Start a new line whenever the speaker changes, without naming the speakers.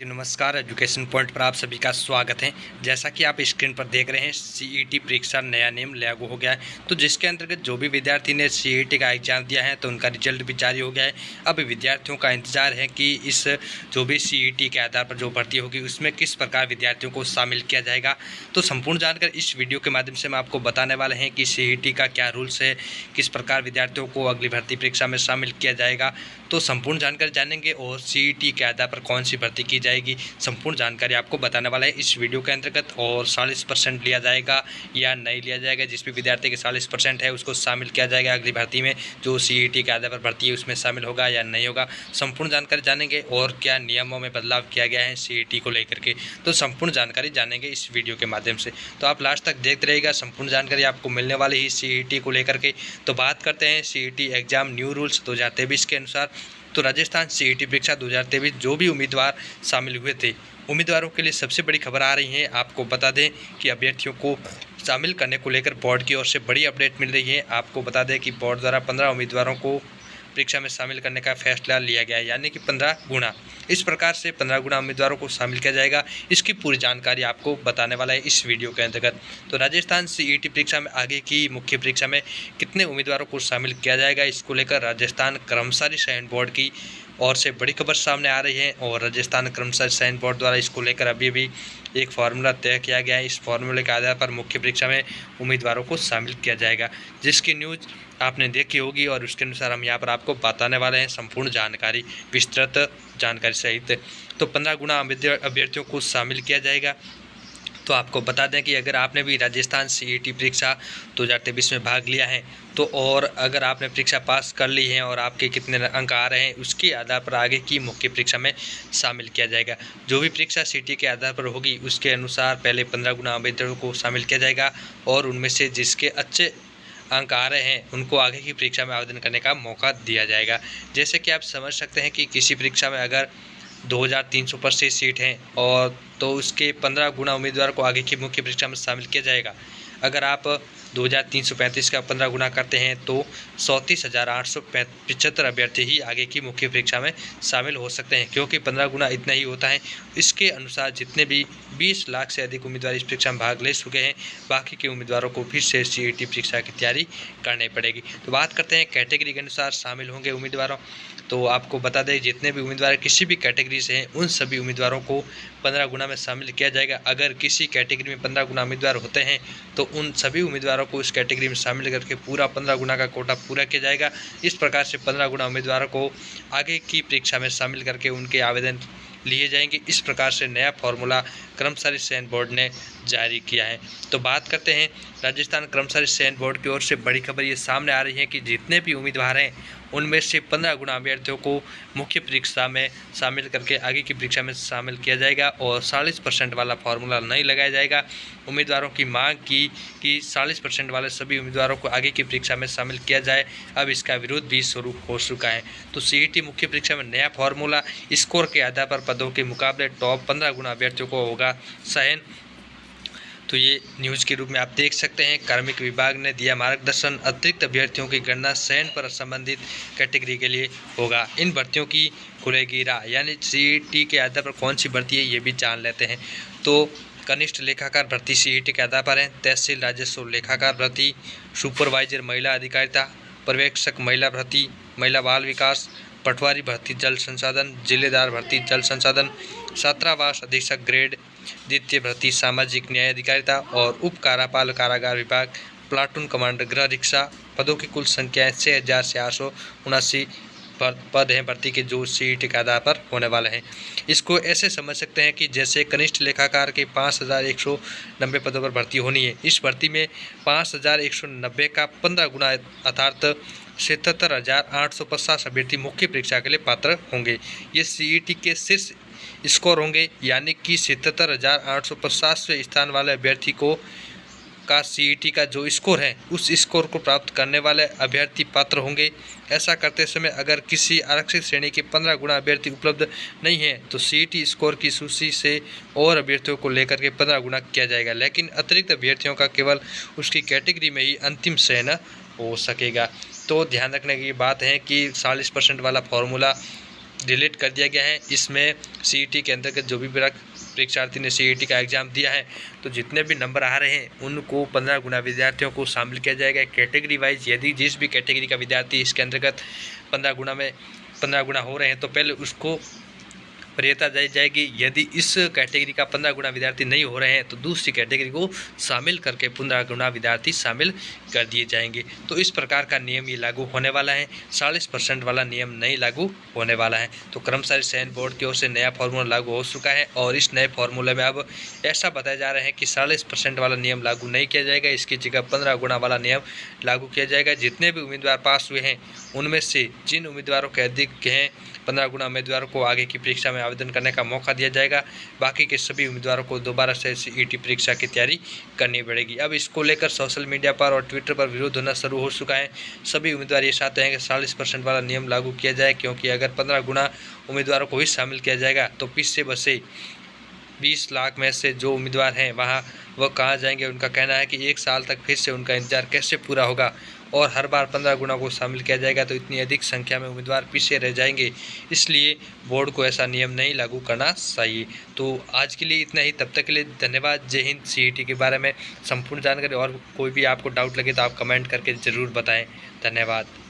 नमस्कार, education point पर आप सभी का स्वागत है। जैसा कि आप स्क्रीन पर देख रहे हैं, सीईटी परीक्षा नया नियम लागू हो गया है। तो जिसके अंतर्गत जो भी विद्यार्थी ने सीईटी का एग्जाम दिया है तो उनका रिजल्ट भी जारी हो गया है। अब विद्यार्थियों का इंतजार है कि इस जो भी सीईटी के आधार पर जो भर्ती होगी उसमें किस प्रकार विद्यार्थियों को शामिल किया जाएगा। तो संपूर्ण जानकारी इस वीडियो के माध्यम से हम आपको बताने वाले हैं कि सीईटी का क्या रूल्स है, किस प्रकार विद्यार्थियों को अगली भर्ती परीक्षा में शामिल किया जाएगा। तो संपूर्ण जानकारी जानेंगे और सीईटी के आधार पर कौन सी भर्ती की जाएगी, संपूर्ण जानकारी आपको बताने वाला है इस वीडियो के अंतर्गत। और 40% लिया जाएगा या नहीं लिया जाएगा, जिस भी विद्यार्थी के 40% है उसको शामिल किया जाएगा अगली भर्ती में, जो सीईटी के आधार पर भर्ती है उसमें शामिल होगा या नहीं होगा, संपूर्ण जानकारी जानेंगे। और क्या नियमों में बदलाव किया गया है सीईटी को लेकर के, तो संपूर्ण जानकारी जानेंगे इस वीडियो के माध्यम से। तो आप लास्ट तक देखते रहिएगा, संपूर्ण जानकारी आपको मिलने वाली ही सीईटी को लेकर के। तो बात करते हैं सीईटी एग्जाम न्यू रूल्स 2023 के अनुसार। तो राजस्थान सीईटी परीक्षा 2023 जो भी उम्मीदवार शामिल हुए थे, उम्मीदवारों के लिए सबसे बड़ी खबर आ रही है। आपको बता दें कि अभ्यर्थियों को शामिल करने को लेकर बोर्ड की ओर से बड़ी अपडेट मिल रही है। आपको बता दें कि बोर्ड द्वारा 15 उम्मीदवारों को परीक्षा में शामिल करने का फैसला लिया गया है, यानी कि 15 गुना। इस प्रकार से 15 गुना उम्मीदवारों को शामिल किया जाएगा। इसकी पूरी जानकारी आपको बताने वाला है इस वीडियो के अंतर्गत। तो राजस्थान सीईटी परीक्षा में आगे की मुख्य परीक्षा में कितने उम्मीदवारों को शामिल किया जाएगा, इसको लेकर राजस्थान कर्मचारी चयन बोर्ड की और से बड़ी खबर सामने आ रही है। और राजस्थान कर्मचारी चयन बोर्ड द्वारा इसको लेकर अभी एक फार्मूला तय किया गया है। इस फार्मूले के आधार पर मुख्य परीक्षा में उम्मीदवारों को शामिल किया जाएगा, जिसकी न्यूज़ आपने देखी होगी और उसके अनुसार हम यहाँ पर आपको बताने वाले हैं संपूर्ण जानकारी, विस्तृत जानकारी सहित। तो 15 गुना अभ्यर्थियों को शामिल किया जाएगा। तो आपको बता दें कि अगर आपने भी राजस्थान सीईटी परीक्षा 2023 में भाग लिया है तो, और अगर आपने परीक्षा पास कर ली है और आपके कितने अंक आ रहे हैं उसके आधार पर आगे की मुख्य परीक्षा में शामिल किया जाएगा। जो भी परीक्षा सीटी के आधार पर होगी उसके अनुसार पहले 15 गुना अभ्यर्थियों को शामिल किया जाएगा और उनमें से जिसके अच्छे अंक आ रहे हैं उनको आगे की परीक्षा में आवेदन करने का मौका दिया जाएगा। जैसे कि आप समझ सकते हैं कि किसी परीक्षा में अगर 2300 पर से सीट हैं और तो उसके 15 गुना उम्मीदवार को आगे की मुख्य परीक्षा में शामिल किया जाएगा। अगर आप 2335 का 15 गुना करते हैं तो 34,875 अभ्यर्थी ही आगे की मुख्य परीक्षा में शामिल हो सकते हैं, क्योंकि 15 गुना इतना ही होता है। इसके अनुसार जितने भी 20 लाख से अधिक उम्मीदवार इस परीक्षा में भाग ले चुके हैं, बाकी के उम्मीदवारों को फिर से सीईटी परीक्षा की तैयारी करनी पड़ेगी। तो बात करते हैं कैटेगरी के अनुसार शामिल होंगे उम्मीदवारों। तो आपको बता दें जितने भी उम्मीदवार किसी भी कैटेगरी से हैं उन सभी उम्मीदवारों को 15 गुना में शामिल किया जाएगा। अगर किसी कैटेगरी में 15 गुना उम्मीदवार होते हैं तो उन सभी उम्मीदवारों को उस कैटेगरी में शामिल करके पूरा 15 गुना का कोटा पूरा किया जाएगा। इस प्रकार से 15 गुना उम्मीदवारों को आगे की परीक्षा में शामिल करके उनके आवेदन लिए जाएंगे। इस प्रकार से नया फॉर्मूला कर्मचारी चयन बोर्ड ने जारी किया है। तो बात करते हैं राजस्थान कर्मचारी चयन बोर्ड की ओर से बड़ी खबर ये सामने आ रही है कि जितने भी उम्मीदवार हैं उनमें से 15 गुना अभ्यर्थियों को मुख्य परीक्षा में शामिल करके आगे की परीक्षा में शामिल किया जाएगा और 40% वाला फार्मूला नहीं लगाया जाएगा। उम्मीदवारों की मांग की कि 40% वाले सभी उम्मीदवारों को आगे की परीक्षा में शामिल किया जाए। अब इसका विरोध भी शुरू हो चुका है। तो सीईटी मुख्य परीक्षा में नया फार्मूला, स्कोर के आधार पर पदों के मुकाबले टॉप 15 गुना अभ्यर्थियों को होगा चयन। तो ये न्यूज़ के रूप में आप देख सकते हैं। कार्मिक विभाग ने दिया मार्गदर्शन, अतिरिक्त अभ्यर्थियों की गणना चयन पर संबंधित कैटेगरी के लिए होगा। इन भर्तियों की खुलेगी राह, यानी सीईटी के आधार पर कौन सी भर्ती है ये भी जान लेते हैं। तो कनिष्ठ लेखाकार भर्ती सीईटी के आधार पर है, तहसील राजस्व लेखाकार भर्ती, सुपरवाइजर महिला अधिकारिता, पर्यवेक्षक महिला भर्ती, महिला बाल विकास, पटवारी भर्ती जल संसाधन, जिलेदार भर्ती जल संसाधन, छात्रावास अधीक्षक ग्रेड, द्वितीय भर्ती सामाजिक न्याय अधिकारिता और उप कारापाल कारागार विभाग, प्लाटून कमांडर गृह रक्षा। पदों की कुल संख्या 6,479 पद हैं भर्ती के, जो सीईटी के आधार पर होने वाले हैं। इसको ऐसे समझ सकते हैं कि जैसे कनिष्ठ लेखाकार के 5,190 पदों पर भर्ती होनी है, इस भर्ती में 5,190 का 15 गुना अर्थात 77,850 अभ्यर्थी मुख्य परीक्षा के लिए पात्र होंगे। ये सीईटी के शीर्ष स्कोर होंगे, यानी कि 77,850वें स्थान वाले अभ्यर्थी को का सीईटी का जो स्कोर है उस स्कोर को प्राप्त करने वाले अभ्यर्थी पात्र होंगे। ऐसा करते समय अगर किसी आरक्षित श्रेणी के 15 गुना अभ्यर्थी उपलब्ध नहीं है तो सीईटी स्कोर की सूची से और अभ्यर्थियों को लेकर के 15 गुना किया जाएगा, लेकिन अतिरिक्त अभ्यर्थियों का केवल उसकी कैटेगरी में ही अंतिम चयन हो सकेगा। तो ध्यान रखने की बात है कि 40% वाला फॉर्मूला डिलीट कर दिया गया है। इसमें सीईटी के अंतर्गत जो भी परीक्षार्थी ने सीईटी का एग्ज़ाम दिया है तो जितने भी नंबर आ रहे हैं उनको 15 गुना विद्यार्थियों को शामिल किया जाएगा कैटेगरी वाइज। यदि जिस भी कैटेगरी का विद्यार्थी इसके अंतर्गत 15 गुना हो रहे हैं तो पहले उसको वरीयता दी जाएगी। यदि इस कैटेगरी का 15 गुना विद्यार्थी नहीं हो रहे हैं तो दूसरी कैटेगरी को शामिल करके 15 गुना विद्यार्थी शामिल कर दिए जाएंगे। तो इस प्रकार का नियम ये लागू होने वाला है। 40% वाला नियम नहीं लागू होने वाला है। तो कर्मचारी चयन बोर्ड की ओर से नया फार्मूला लागू हो चुका है और इस नए फार्मूले में अब ऐसा बताया जा रहा है कि 40% वाला नियम लागू नहीं किया जाएगा। इसकी जगह 15 गुना वाला नियम लागू किया जाएगा। जितने भी उम्मीदवार पास हुए हैं उनमें से जिन उम्मीदवारों के अधिक हैं 15 गुना उम्मीदवारों को आगे की परीक्षा में आवेदन करने का मौका दिया जाएगा। बाकी के सभी उम्मीदवारों को दोबारा से सीईटी परीक्षा की तैयारी करनी पड़ेगी। अब इसको लेकर सोशल मीडिया पर और ट्विटर पर विरोध होना शुरू हो चुका है। सभी उम्मीदवार ये चाहते हैं कि 40% वाला नियम लागू किया जाए, क्योंकि अगर 15 गुना उम्मीदवारों को ही शामिल किया जाएगा तो पीछे बसे 20 लाख में से जो उम्मीदवार हैं वह कहाँ जाएंगे। उनका कहना है कि 1 साल तक फिर से उनका इंतजार कैसे पूरा होगा और हर बार 15 गुना को शामिल किया जाएगा तो इतनी अधिक संख्या में उम्मीदवार पीछे रह जाएंगे। इसलिए बोर्ड को ऐसा नियम नहीं लागू करना चाहिए। तो आज के लिए इतना ही। तब तक के लिए धन्यवाद। जय हिंद। सीईटी के बारे में संपूर्ण जानकारी और कोई भी आपको डाउट लगे तो आप कमेंट करके ज़रूर बताएं। धन्यवाद।